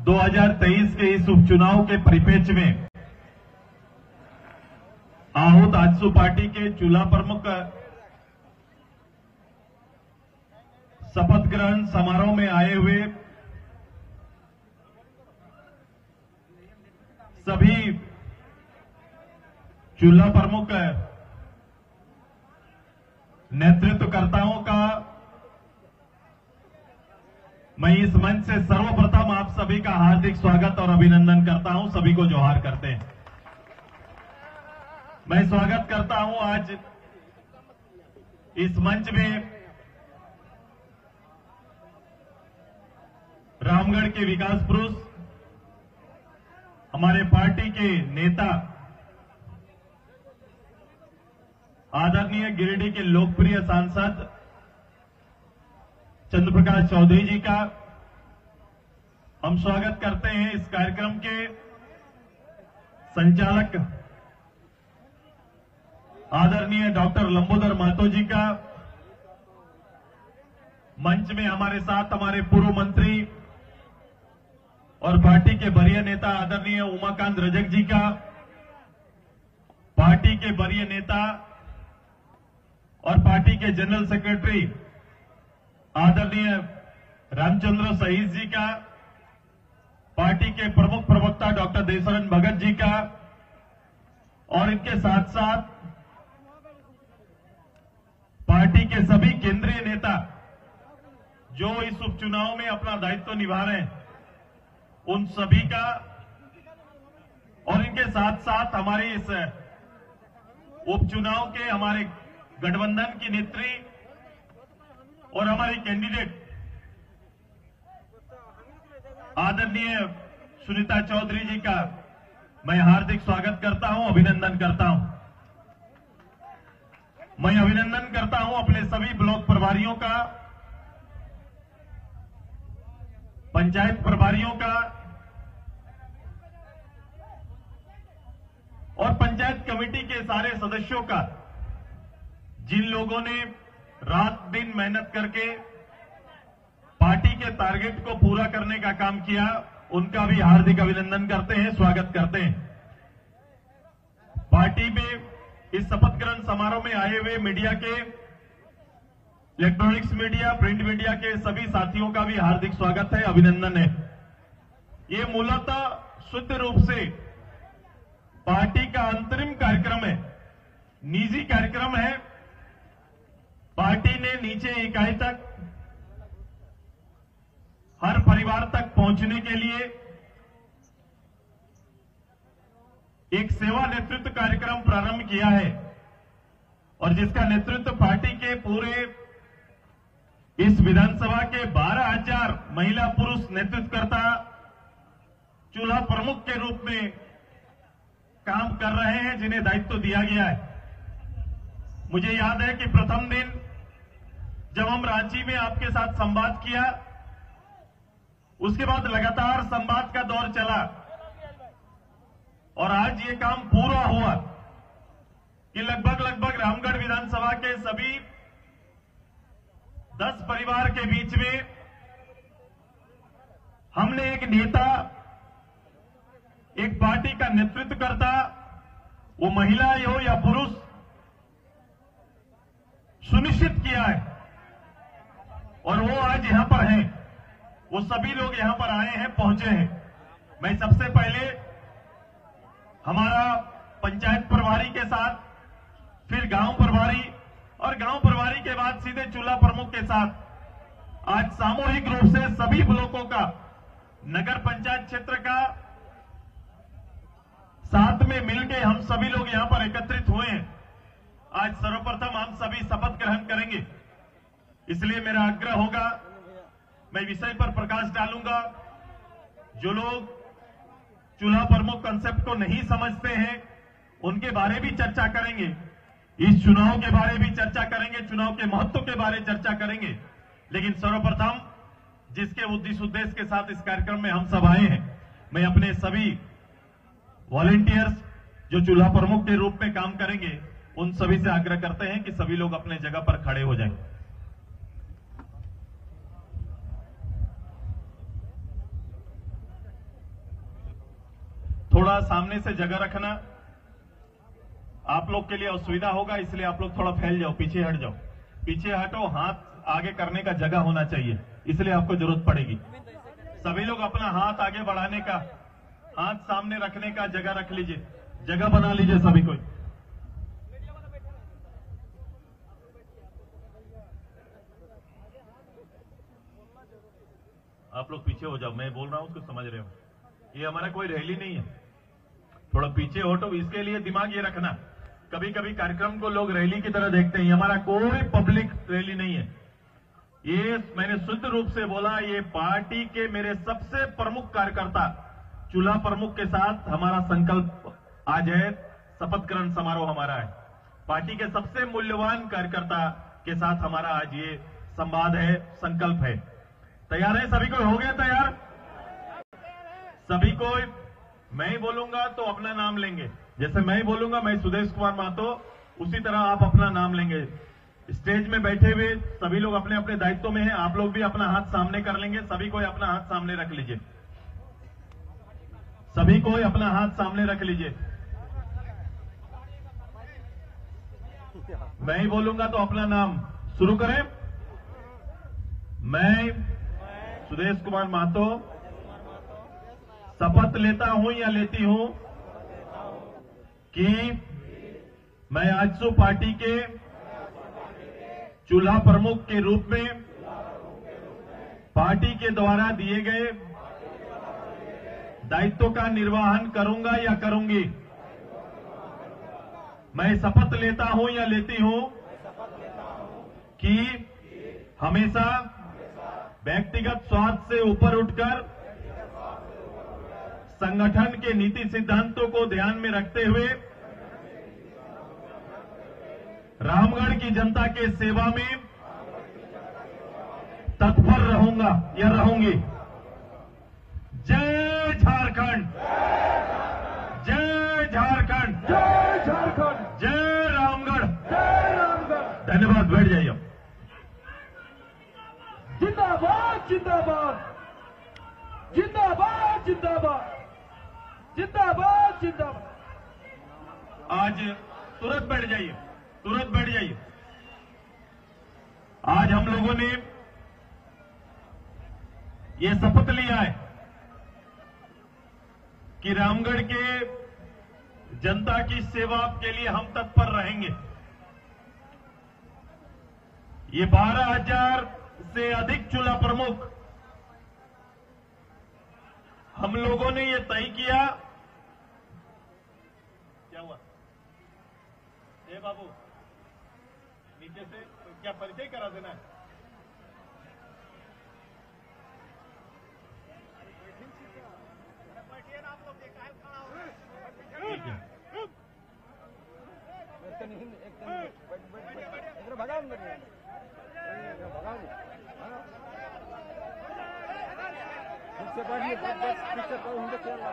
2023 के इस उपचुनाव के परिप्रेक्ष्य में आहूत आजसू पार्टी के चूल्हा प्रमुख शपथ ग्रहण समारोह में आए हुए सभी चूल्हा प्रमुख नेतृत्वकर्ताओं का मैं इस मंच से सर्वप्रथम आप सभी का हार्दिक स्वागत और अभिनंदन करता हूं। सभी को जोहार करते हैं। मैं स्वागत करता हूं आज इस मंच में रामगढ़ के विकास पुरुष, हमारे पार्टी के नेता, आदरणीय गिरिडीह के लोकप्रिय सांसद चंद्रप्रकाश चौधरी जी का हम स्वागत करते हैं। इस कार्यक्रम के संचालक आदरणीय डॉक्टर लंबोदर महतो जी का, मंच में हमारे साथ हमारे पूर्व मंत्री और पार्टी के वरीय नेता आदरणीय उमाकांत रजक जी का, पार्टी के वरीय नेता और पार्टी के जनरल सेक्रेटरी आदरणीय रामचंद्र सहीस जी का, पार्टी के प्रमुख प्रवक्ता डॉक्टर देशरण भगत जी का, और इनके साथ साथ पार्टी के सभी केंद्रीय नेता जो इस उपचुनाव में अपना दायित्व निभा रहे हैं, उन सभी का, और इनके साथ साथ हमारे इस उपचुनाव के हमारे गठबंधन की नेत्री और हमारी कैंडिडेट आदरणीय सुनीता चौधरी जी का मैं हार्दिक स्वागत करता हूं, अभिनंदन करता हूं। मैं अभिनंदन करता हूं अपने सभी ब्लॉक प्रभारियों का, पंचायत प्रभारियों का और पंचायत कमेटी के सारे सदस्यों का, जिन लोगों ने रात दिन मेहनत करके पार्टी के टारगेट को पूरा करने का काम किया, उनका भी हार्दिक अभिनंदन करते हैं, स्वागत करते हैं। पार्टी में इस शपथ ग्रहण समारोह में आए हुए मीडिया के, इलेक्ट्रॉनिक्स मीडिया, प्रिंट मीडिया के सभी साथियों का भी हार्दिक स्वागत है, अभिनंदन है। ये मूलतः शुद्ध रूप से पार्टी का अंतरिम कार्यक्रम है, निजी कार्यक्रम है। पार्टी ने नीचे इकाई तक, हर परिवार तक पहुंचने के लिए एक सेवा नेतृत्व कार्यक्रम प्रारंभ किया है, और जिसका नेतृत्व पार्टी के पूरे इस विधानसभा के 12,000 महिला पुरुष नेतृत्वकर्ता चूल्हा प्रमुख के रूप में काम कर रहे हैं, जिन्हें दायित्व दिया गया है। मुझे याद है कि प्रथम दिन जब हम रांची में आपके साथ संवाद किया, उसके बाद लगातार संवाद का दौर चला, और आज ये काम पूरा हुआ कि लगभग रामगढ़ विधानसभा के सभी 10 परिवार के बीच में हमने एक नेता, एक पार्टी का नेतृत्व करता, वो महिला हो या पुरुष, सुनिश्चित किया है, और वो आज यहां पर हैं। वो सभी लोग यहां पर आए हैं, पहुंचे हैं। मैं सबसे पहले हमारा पंचायत प्रभारी के साथ, फिर गांव प्रभारी, और गांव प्रभारी के बाद सीधे चूल्हा प्रमुख के साथ आज सामूहिक रूप से सभी ब्लॉकों का, नगर पंचायत क्षेत्र का साथ में मिलकर हम सभी लोग यहां पर एकत्रित हुए हैं। आज सर्वप्रथम हम सभी शपथ ग्रहण करेंगे, इसलिए मेरा आग्रह होगा, मैं विषय पर प्रकाश डालूंगा। जो लोग चूल्हा प्रमुख कंसेप्ट को नहीं समझते हैं, उनके बारे भी चर्चा करेंगे, इस चुनाव के बारे भी चर्चा करेंगे, चुनाव के महत्व के बारे चर्चा करेंगे। लेकिन सर्वप्रथम जिसके उद्देश्य के साथ इस कार्यक्रम में हम सब आए हैं, मैं अपने सभी वॉलंटियर्स जो चूल्हा प्रमुख के रूप में काम करेंगे, उन सभी से आग्रह करते हैं कि सभी लोग अपने जगह पर खड़े हो जाएं। थोड़ा सामने से जगह रखना, आप लोग के लिए असुविधा होगा, इसलिए आप लोग थोड़ा फैल जाओ, पीछे हट जाओ, पीछे हटो, हाथ आगे करने का जगह होना चाहिए, इसलिए आपको जरूरत पड़ेगी। सभी लोग अपना हाथ आगे बढ़ाने का, हाथ सामने रखने का जगह रख लीजिए, जगह बना लीजिए सभी को। आप लोग पीछे हो जाओ, मैं बोल रहा हूं उसको समझ रहे हो, ये हमारा कोई रैली नहीं है, थोड़ा पीछे हटो। इसके लिए दिमाग ये रखना, कभी कभी कार्यक्रम को लोग रैली की तरह देखते हैं, हमारा कोई पब्लिक रैली नहीं है। ये मैंने शुद्ध रूप से बोला, ये पार्टी के मेरे सबसे प्रमुख कार्यकर्ता चूल्हा प्रमुख के साथ हमारा संकल्प आज है, शपथ ग्रहण समारोह हमारा है। पार्टी के सबसे मूल्यवान कार्यकर्ता के साथ हमारा आज ये संवाद है, संकल्प है। तैयार है सभी को? हो गया तैयार सभी को? मैं ही बोलूंगा तो अपना नाम लेंगे, जैसे मैं ही बोलूंगा, मैं सुदेश कुमार महतो, उसी तरह आप अपना नाम लेंगे। स्टेज में बैठे हुए सभी लोग अपने अपने दायित्व में हैं, आप लोग भी अपना हाथ सामने कर लेंगे, सभी को अपना हाथ सामने रख लीजिए, सभी को अपना हाथ सामने रख लीजिए। मैं ही बोलूंगा तो अपना नाम शुरू करें। मैं सुदेश कुमार महतो शपथ लेता हूं या लेती हूं कि मैं आजसू पार्टी के चूल्हा प्रमुख के रूप में पार्टी के द्वारा दिए गए दायित्व का निर्वहन करूंगा या करूंगी। मैं शपथ लेता हूं या लेती हूं कि हमेशा व्यक्तिगत स्वार्थ से ऊपर उठकर संगठन के नीति सिद्धांतों को ध्यान में रखते हुए रामगढ़ की जनता के सेवा में तत्पर रहूंगा या रहूंगी। जय झारखंड, जय झारखंड, जय झारखंड, जय रामगढ़। जय रामगढ़। धन्यवाद, बैठ जाइए। जिंदाबाद जिंदाबाद, जिंदाबाद जिंदाबाद, जिंदाबाद जिंदाबाद। आज तुरंत बैठ जाइए, तुरंत बैठ जाइए। आज हम लोगों ने ये शपथ लिया है कि रामगढ़ के जनता की सेवा के लिए हम तत्पर रहेंगे। ये 12,000 से अधिक चूल्हा प्रमुख हम लोगों ने ये तय किया। क्या हुआ? ए बाबू, नीचे से क्या परिचय करा देना है? ठीक है।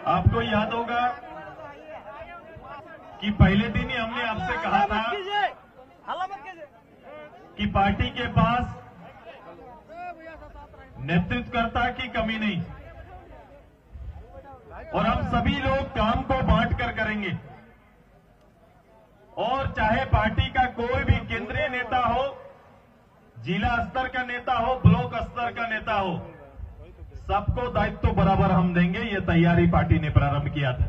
आपको याद होगा कि पहले दिन ही हमने आपसे कहा था कि पार्टी के पास नेतृत्वकर्ता की कमी नहीं, और हम सभी लोग काम को बांट कर करेंगे। और चाहे पार्टी का कोई भी केंद्रीय नेता हो, जिला स्तर का नेता हो, ब्लॉक स्तर का नेता हो, सबको दायित्व बराबर हम देंगे। ये तैयारी पार्टी ने प्रारंभ किया था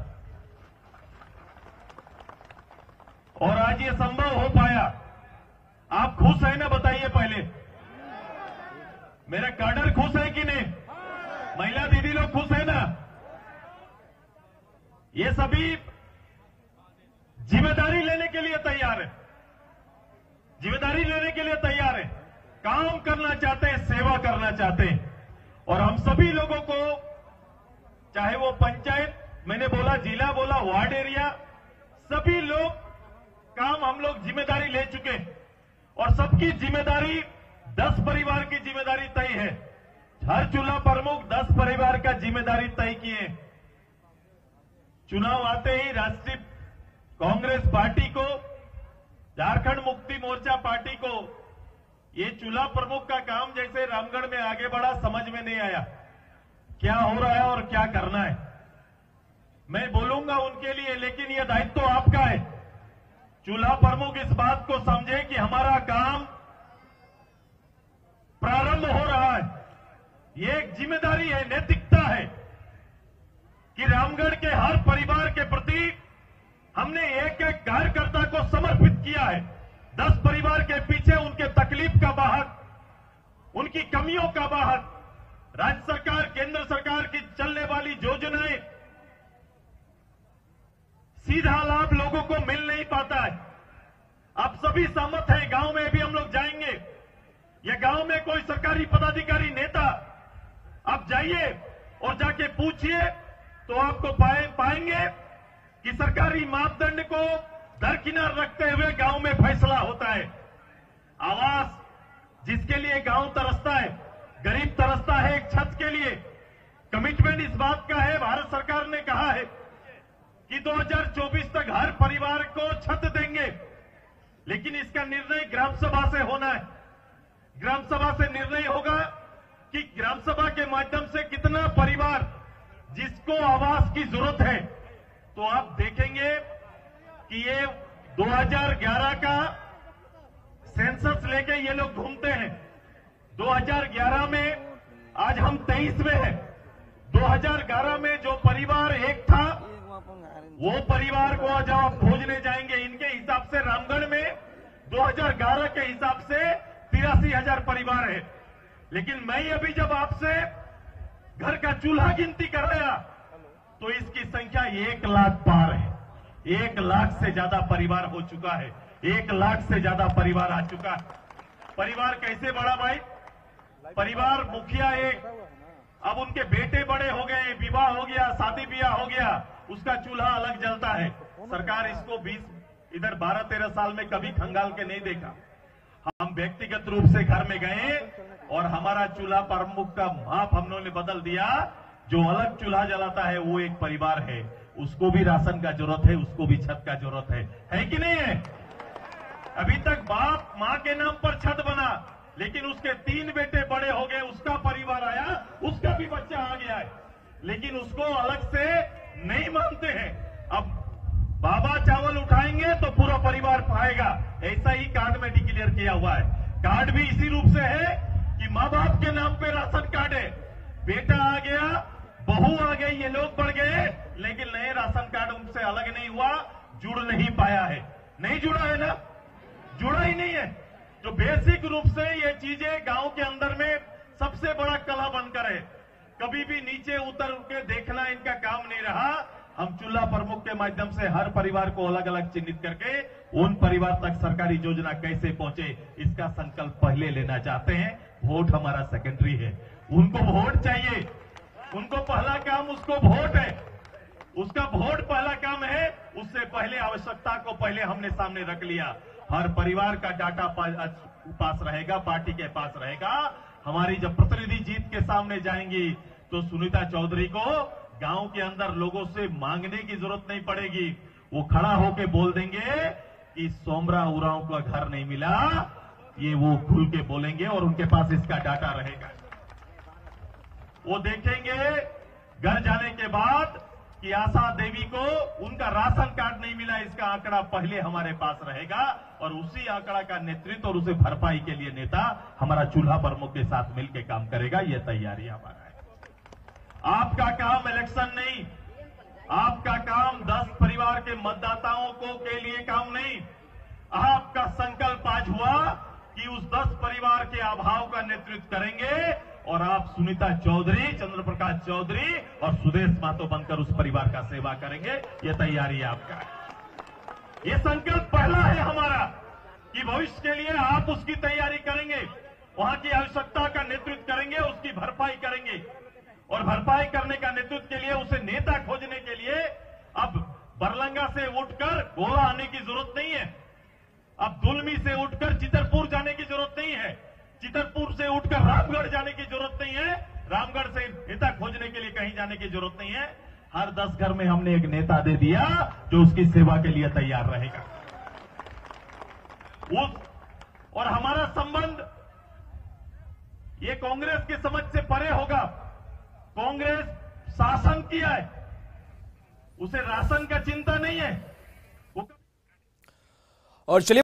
और आज ये संभव हो पाया। आप खुश हैं ना? बताइए पहले, मेरा कैडर खुश है कि नहीं? महिला दीदी लोग खुश है ना? ये सभी जिम्मेदारी लेने के लिए तैयार है, जिम्मेदारी लेने के लिए तैयार है, काम करना चाहते हैं, सेवा करना चाहते हैं। और हम सभी लोगों को, चाहे वो पंचायत, मैंने बोला जिला, बोला वार्ड एरिया, सभी लोग काम हम लोग जिम्मेदारी ले चुके, और सबकी जिम्मेदारी 10 परिवार की जिम्मेदारी तय है। हर चूल्हा प्रमुख 10 परिवार का जिम्मेदारी तय किए। चुनाव आते ही राष्ट्रीय कांग्रेस पार्टी को, झारखंड मुक्ति मोर्चा पार्टी को ये चूल्हा प्रमुख का काम जैसे रामगढ़ में आगे बढ़ा, समझ में नहीं आया क्या हो रहा है और क्या करना है। मैं बोलूंगा उनके लिए, लेकिन यह दायित्व तो आपका है। चूल्हा प्रमुख इस बात को समझे कि हमारा काम प्रारंभ हो रहा है। ये एक जिम्मेदारी है, नैतिकता है कि रामगढ़ के हर परिवार के प्रति हमने एक एक कार्यकर्ता को समर्पित किया है। 10 परिवार के पीछे उनके तकलीफ का वाहक, उनकी कमियों का वाहक, राज्य सरकार केंद्र सरकार की चलने वाली योजनाएं सीधा लाभ लोगों को मिल नहीं पाता है। आप सभी सहमत हैं, गांव में भी हम लोग जाएंगे, या गांव में कोई सरकारी पदाधिकारी नेता, आप जाइए और जाके पूछिए तो आपको पाएंगे कि सरकारी मापदंड को दरकिनार रखते हुए गांव में फैसला होता है। आवास जिसके लिए गांव तरसता है, गरीब तरसता है एक छत के लिए, कमिटमेंट इस बात का है, भारत सरकार ने कहा है कि 2024 तक हर परिवार को छत देंगे, लेकिन इसका निर्णय ग्राम सभा से होना है। ग्राम सभा से निर्णय होगा कि ग्राम सभा के माध्यम से कितना परिवार जिसको आवास की जरूरत है। तो आप देखेंगे कि ये 2011 का सेंसस लेके ये लोग घूमते हैं। 2011 में, आज हम 23 में हैं। 2011 में जो परिवार एक था, वो परिवार को आज आप खोजने जाएंगे, इनके हिसाब से रामगढ़ में 2011 के हिसाब से 83,000 परिवार है। लेकिन मैं अभी जब आपसे घर का चूल्हा गिनती कर रहा, तो इसकी संख्या 1 लाख पार है। 1 लाख से ज्यादा परिवार हो चुका है। 1 लाख से ज्यादा परिवार आ चुका है। परिवार कैसे बढ़ा भाई? परिवार मुखिया एक, अब उनके बेटे बड़े हो गए, विवाह हो गया, शादी ब्याह हो गया, उसका चूल्हा अलग जलता है। सरकार इसको 12-13 साल में कभी खंगाल के नहीं देखा। हम व्यक्तिगत रूप से घर में गए और हमारा चूल्हा प्रमुख का माप हम लोगों ने बदल दिया। जो अलग चूल्हा जलाता है वो एक परिवार है, उसको भी राशन का जरूरत है, उसको भी छत का जरूरत है कि नहीं है? अभी तक बाप मां के नाम पर छत बना, लेकिन उसके 3 बेटे बड़े हो गए, उसका परिवार आया, उसका भी बच्चा आ गया है, लेकिन उसको अलग से नहीं मानते हैं। अब बाबा चावल उठाएंगे तो पूरा परिवार पाएगा, ऐसा ही कार्ड में डिक्लेयर किया हुआ है। कार्ड भी इसी रूप से है कि मां बाप के नाम पे राशन कार्ड है, बेटा आ गया, बहू आ गई, ये लोग बढ़ गए, लेकिन नए राशन कार्ड उनसे अलग नहीं हुआ, जुड़ नहीं पाया है। नहीं जुड़ा है ना, जुड़ा ही नहीं है। तो बेसिक रूप से ये चीजें गांव के अंदर में सबसे बड़ा कला बनकर है। कभी भी नीचे उतर के देखना इनका काम नहीं रहा। हम चूल्हा प्रमुख के माध्यम से हर परिवार को अलग अलग चिन्हित करके उन परिवार तक सरकारी योजना कैसे पहुंचे, इसका संकल्प पहले लेना चाहते हैं। वोट हमारा सेकेंडरी है, उनको वोट चाहिए, उनको पहला काम उसको वोट है, उसका वोट पहला काम है। उससे पहले आवश्यकता को पहले हमने सामने रख लिया। हर परिवार का डाटा पास रहेगा, पार्टी के पास रहेगा। हमारी जब प्रतिनिधि जीत के सामने जाएंगी तो सुनीता चौधरी को गांव के अंदर लोगों से मांगने की जरूरत नहीं पड़ेगी। वो खड़ा होके बोल देंगे कि सोमरा उरांव का घर नहीं मिला, ये वो खुल के बोलेंगे और उनके पास इसका डाटा रहेगा। वो देखेंगे घर जाने के बाद कि आशा देवी को उनका राशन कार्ड नहीं मिला, इसका आंकड़ा पहले हमारे पास रहेगा और उसी आंकड़ा का नेतृत्व और उसे भरपाई के लिए नेता हमारा चूल्हा प्रमुख के साथ मिलकर काम करेगा। यह तैयारी हमारा है। आपका काम इलेक्शन नहीं, आपका काम 10 परिवार के मतदाताओं को के लिए काम नहीं। आपका संकल्प आज हुआ कि उस 10 परिवार के अभाव का नेतृत्व करेंगे और आप सुनीता चौधरी, चंद्र प्रकाश चौधरी और सुदेश महतो बनकर उस परिवार का सेवा करेंगे। यह तैयारी आपका है। यह संकल्प पहला है हमारा कि भविष्य के लिए आप उसकी तैयारी करेंगे, वहां की आवश्यकता का नेतृत्व करेंगे, उसकी भरपाई करेंगे और भरपाई करने का नेतृत्व के लिए उसे नेता खोजने के लिए अब बरलंगा से उठकर गोला आने की जरूरत नहीं है, अब दुलमी से उठकर चितरपुर जाने की जरूरत नहीं है, चितरपुर से उठकर रामगढ़ जाने की जरूरत नहीं है, रामगढ़ से नेता खोजने के लिए कहीं जाने की जरूरत नहीं है। हर 10 घर में हमने एक नेता दे दिया जो उसकी सेवा के लिए तैयार रहेगा। और हमारा संबंध ये कांग्रेस की समझ से परे होगा। कांग्रेस शासन किया है, उसे राशन का चिंता नहीं है। और चलिए